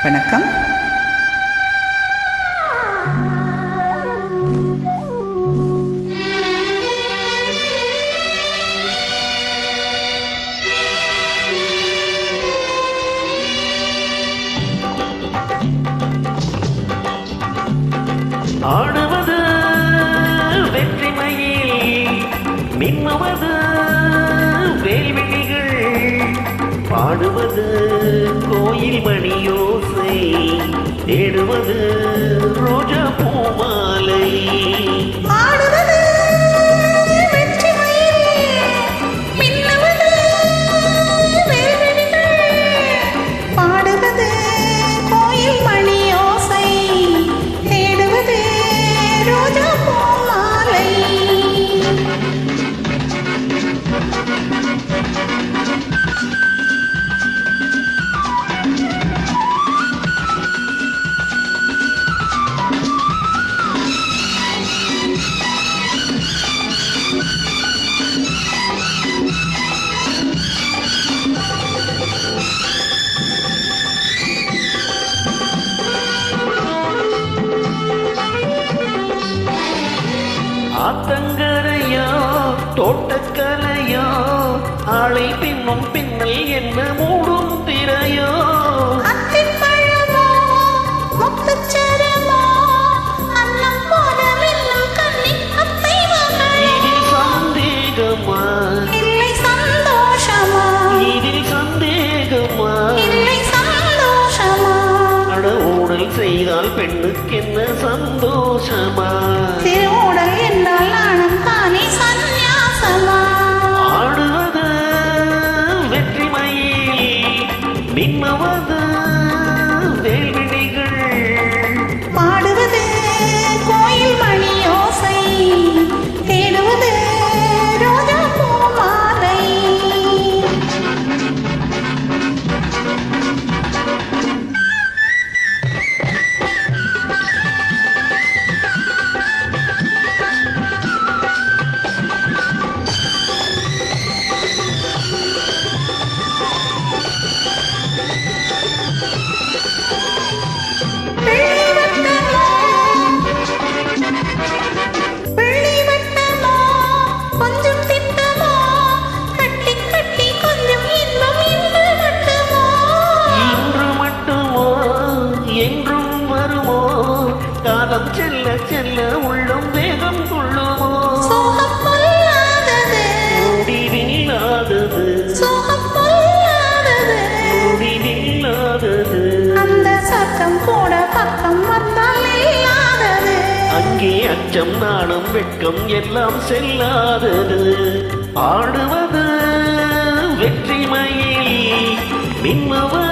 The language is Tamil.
வணக்கம். ஆடுவது வெற்றிமையில், மின்னுவது வேல்விழிகள், பாடுவது கோயில் மணியோசை, தேடுவது ரோஜா பூமாலை. ஆத்தங்கரையா தோட்டக்கலையா, ஆளை பின்னும் பின்னல் என்ன மூடும் திரையோ, இதில் சந்தேகமா இதில் சந்தேகமா, அட ஊடல் செய்தால் பெண்ணுக்கு என்ன சந்தோஷமா, ஆடுவது வெற்றிமையில், மின்னுவது வேல்விழிகள், பாடுவது கோயில் மணியோசை, தேடுவது ரோஜா பூமாலை. என்றும் வருமோ, காலம் செல்ல செல்ல உள்ளம் வேகம் கொள்ளுமோ, முடிவில்லாதது முடிவில்லாதது, அந்த சத்தம் கூட பக்கம் வந்தால் இல்லாதது, அங்கே அச்சம் நாணம் வெட்கம் எல்லாம் செல்லாதது, ஆடுவது வெற்றிமையில், மின்னுவது